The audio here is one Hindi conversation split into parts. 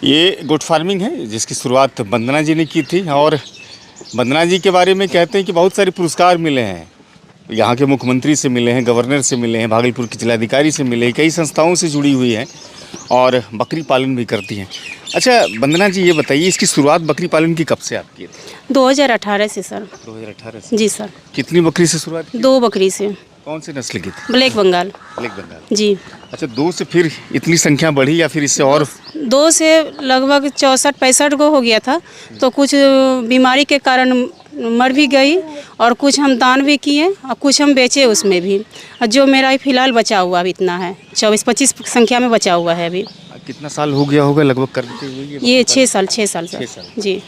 ये गोट फार्मिंग है जिसकी शुरुआत वंदना जी ने की थी और वंदना जी के बारे में कहते हैं कि बहुत सारे पुरस्कार मिले हैं। यहाँ के मुख्यमंत्री से मिले हैं, गवर्नर से मिले हैं, भागलपुर के जिलाधिकारी से मिले, कई संस्थाओं से जुड़ी हुई हैं और बकरी पालन भी करती हैं। अच्छा वंदना जी, ये बताइए इसकी शुरुआत बकरी पालन की कब से आप किए थे? 2018 से सर। 2018 से? जी सर। कितनी बकरी से शुरुआत की? 2 बकरी से। कौन सी नस्ल की थी? ब्लैक बंगाल। ब्लैक बंगाल जी। अच्छा, 2 से फिर इतनी संख्या बढ़ी या फिर इससे और? 2 से लगभग 64-65 को हो गया था, तो कुछ बीमारी के कारण मर भी गई और कुछ हम दान भी किए और कुछ हम बेचे उसमें भी। जो मेरा फिलहाल बचा हुआ अभी इतना है, 24-25 संख्या में बचा हुआ है अभी। कितना साल हो गया होगा लगभग करते हुए? ये 6 साल सर। 6 साल जी।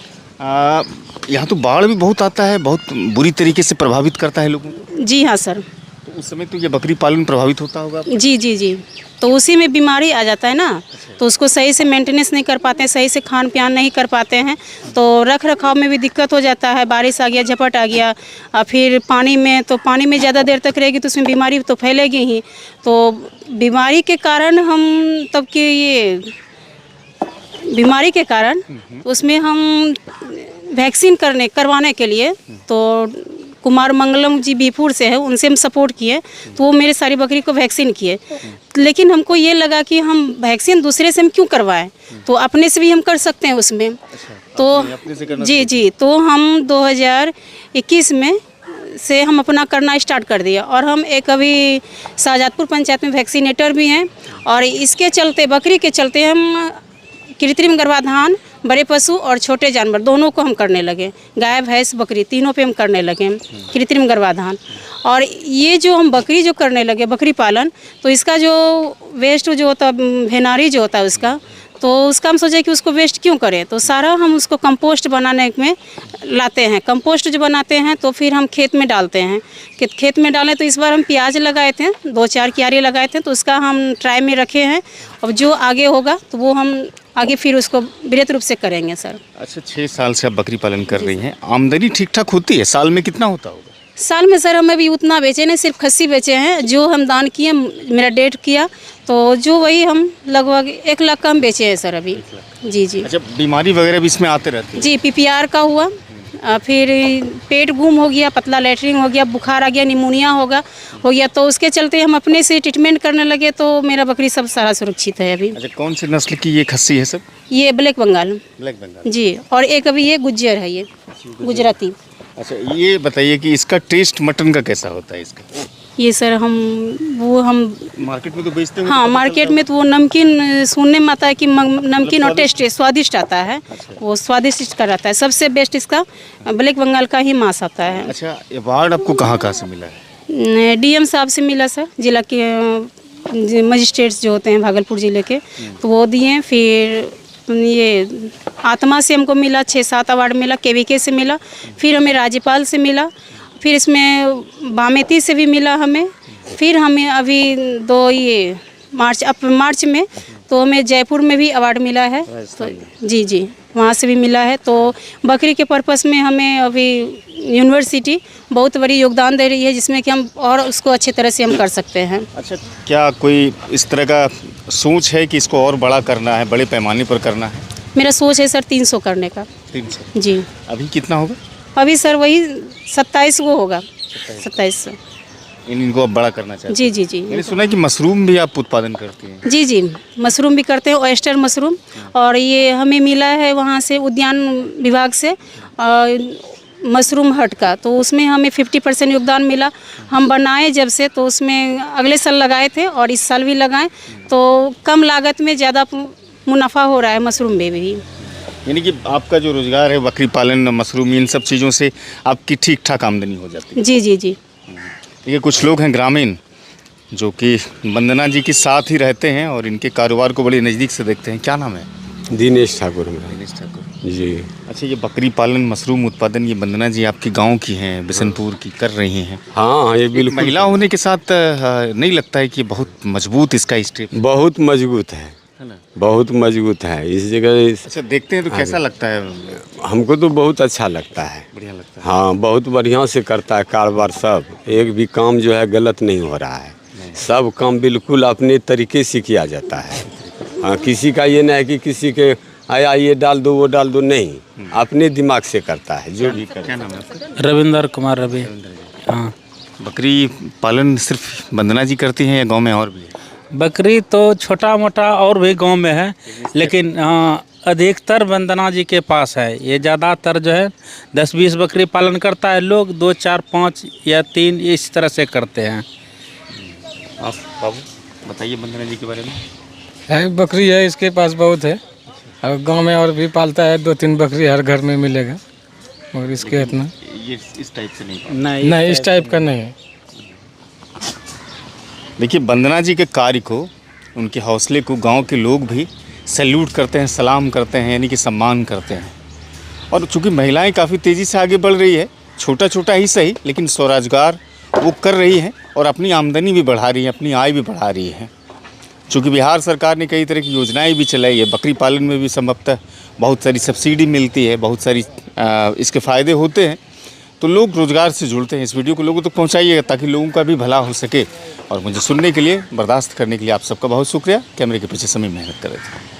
यहाँ तो बाढ़ भी बहुत आता है, बहुत बुरी तरीके से प्रभावित करता है लोगों को। जी हाँ सर। तो उस समय तो ये बकरी पालन प्रभावित होता होगा? जी जी जी। तो उसी में बीमारी आ जाता है ना, तो उसको सही से मेंटेनेंस नहीं कर पाते हैं, सही से खान पान नहीं कर पाते हैं, तो रख रखाव में भी दिक्कत हो जाता है। बारिश आ गया, झपट आ गया और फिर पानी में ज़्यादा देर तक रहेगी तो उसमें बीमारी तो फैलेगी ही। तो बीमारी के कारण बीमारी के कारण उसमें हम वैक्सीन करवाने के लिए तो कुमार मंगलम जी बीपुर से है, उनसे हम सपोर्ट किए, तो वो मेरे सारी बकरी को वैक्सीन किए। लेकिन हमको ये लगा कि हम वैक्सीन दूसरे से हम क्यों करवाएं, तो अपने से भी हम कर सकते हैं उसमें। तो जी जी, तो हम 2021 में से हम अपना करना स्टार्ट कर दिया और हम एक अभी शाहजादपुर पंचायत में वैक्सीनेटर भी हैं। और इसके चलते, बकरी के चलते, हम कृत्रिम गर्भाधान बड़े पशु और छोटे जानवर दोनों को हम करने लगे। गाय भैंस बकरी तीनों पे हम करने लगे कृत्रिम गर्भाधान। और ये जो हम बकरी जो करने लगे, बकरी पालन, तो इसका जो वेस्ट जो होता है, भेनारी जो होता है उसका, तो उसका हम सोचे कि उसको वेस्ट क्यों करें, तो सारा हम उसको कंपोस्ट बनाने में लाते हैं। कंपोस्ट जो बनाते हैं तो फिर हम खेत में डालते हैं। खेत में डालें तो इस बार हम प्याज लगाए थे, 2-4 क्यारी लगाए थे, तो उसका हम ट्राई में रखे हैं। अब जो आगे होगा तो वो हम आगे फिर उसको वृहत रूप से करेंगे सर। अच्छा, 6 साल से आप बकरी पालन कर रही हैं, आमदनी ठीक ठाक होती है? साल में कितना होता होगा? साल में सर हम अभी उतना बेचे नहीं, सिर्फ खस्सी बेचे हैं। जो हम दान किए, मेरा डेट किया, तो जो वही हम लगभग 1 लाख का हम बेचे हैं सर अभी। जी जी। अच्छा, बीमारी वगैरह भी इसमें आते रहती है? जी, PPR का हुआ, फिर पेट गुम हो गया, पतला लैटरिन हो गया, बुखार आ गया, निमोनिया हो गया, तो उसके चलते हम अपने से ट्रीटमेंट करने लगे, तो मेरा बकरी सब सारा सुरक्षित है अभी। अच्छा, कौन सी नस्ल की ये खस्सी है सब? ये ब्लैक बंगाल। ब्लैक बंगाल जी। और एक अभी ये गुज्जर है, ये गुजराती। अच्छा, ये बताइए कि इसका टेस्ट मटन का कैसा होता है इसका? ये सर हम मार्केट में तो बेचते हैं। हाँ, मार्केट में तो वो नमकीन सुनने में आता है कि नमकीन और टेस्ट स्वादिष्ट आता है। अच्छा। वो स्वादिष्ट का रहता है। सबसे बेस्ट इसका ब्लैक बंगाल का ही मांस आता है। अच्छा, अवार्ड आपको कहाँ से मिला है? DM साहब से मिला सर, जिला के मजिस्ट्रेट्स जो होते हैं भागलपुर जिले के, तो वो दिए। फिर ये आत्मा से हमको मिला, 6-7 अवार्ड मिला, KVK से मिला, फिर हमें राज्यपाल से मिला, फिर इसमें बामेती से भी मिला हमें, फिर हमें अभी मार्च में तो हमें जयपुर में भी अवार्ड मिला है। तो जी जी, वहाँ से भी मिला है। तो बकरी के पर्पस में हमें अभी यूनिवर्सिटी बहुत बड़ी योगदान दे रही है, जिसमें कि हम और उसको अच्छे तरह से हम कर सकते हैं। अच्छा, क्या कोई इस तरह का सोच है कि इसको और बड़ा करना है, बड़े पैमाने पर करना है? मेरा सोच है सर 300 करने का। 300? जी। अभी कितना होगा? अभी सर वही 27 वो होगा, 2700। इनको अब बड़ा करना चाहिए। जी जी जी। मैंने सुना है कि मशरूम भी आप उत्पादन करती हैं? जी जी, मशरूम भी करते हैं, ऑयस्टर मशरूम। और ये हमें मिला है वहाँ से, उद्यान विभाग से, मशरूम हट का, तो उसमें हमें 50% योगदान मिला। हम बनाए जब से, तो उसमें अगले साल लगाए थे और इस साल भी लगाएं, तो कम लागत में ज़्यादा मुनाफा हो रहा है मशरूम में भी। यानी कि आपका जो रोज़गार है, बकरी पालन, मशरूम, इन सब चीज़ों से आपकी ठीक ठाक आमदनी हो जाती है? जी जी जी। ये कुछ लोग हैं ग्रामीण जो कि वंदना जी के साथ ही रहते हैं और इनके कारोबार को बड़ी नज़दीक से देखते हैं। क्या नाम है? दिनेश ठाकुर। दिनेश ठाकुर जी। अच्छा, ये बकरी पालन, मशरूम उत्पादन, ये वंदना जी आपके गांव की हैं, बिशनपुर की कर रही हैं। हाँ, ये बिल्कुल। महिला होने के साथ नहीं लगता है कि बहुत मजबूत इसका स्टेप? बहुत मजबूत है ना, बहुत मजबूत है इस जगह। अच्छा, देखते हैं तो कैसा लगता है? हमको तो बहुत अच्छा लगता है। बढ़िया लगता है? हाँ, बहुत बढ़िया से करता है कारोबार सब। एक भी काम जो है गलत नहीं हो रहा है, सब काम बिल्कुल अपने तरीके से किया जाता है। हाँ, किसी का ये नहीं है कि किसी के आया ये डाल दो वो डाल दो, नहीं अपने दिमाग से करता है जो भी करता क्या नाम है आपका? रविंदर कुमार रवि। हाँ, बकरी पालन सिर्फ वंदना जी करती हैं या गांव में और भी है? बकरी तो छोटा मोटा और भी गांव में है, लेकिन हाँ अधिकतर वंदना जी के पास है। ये ज़्यादातर जो है 10-20 बकरी पालन करता है लोग, 2, 4, 5 या 3 इस तरह से करते हैं। आप बाबू बताइए वंदना जी के बारे में। है बकरी है इसके पास बहुत है, और गांव में और भी पालता है, 2-3 बकरी हर घर में मिलेगा, मगर इसके इतना ये इस टाइप से नहीं नहीं, इस टाइप का नहीं है। देखिए वंदना जी के कार्य को, उनके हौसले को गांव के लोग भी सैल्यूट करते हैं, सलाम करते हैं, यानी कि सम्मान करते हैं। और चूँकि महिलाएं काफ़ी तेज़ी से आगे बढ़ रही है, छोटा छोटा ही सही लेकिन स्वरोजगार वो कर रही हैं और अपनी आमदनी भी बढ़ा रही है, अपनी आय भी बढ़ा रही है। चूँकि बिहार सरकार ने कई तरह की योजनाएं भी चलाई है, बकरी पालन में भी संभवतः बहुत सारी सब्सिडी मिलती है, बहुत सारी इसके फ़ायदे होते हैं, तो लोग रोज़गार से जुड़ते हैं। इस वीडियो को लोगों तक पहुंचाइएगा ताकि लोगों का भी भला हो सके। और मुझे सुनने के लिए, बर्दाश्त करने के लिए आप सबका बहुत शुक्रिया। कैमरे के पीछे समय मेहनत कर रहे थे।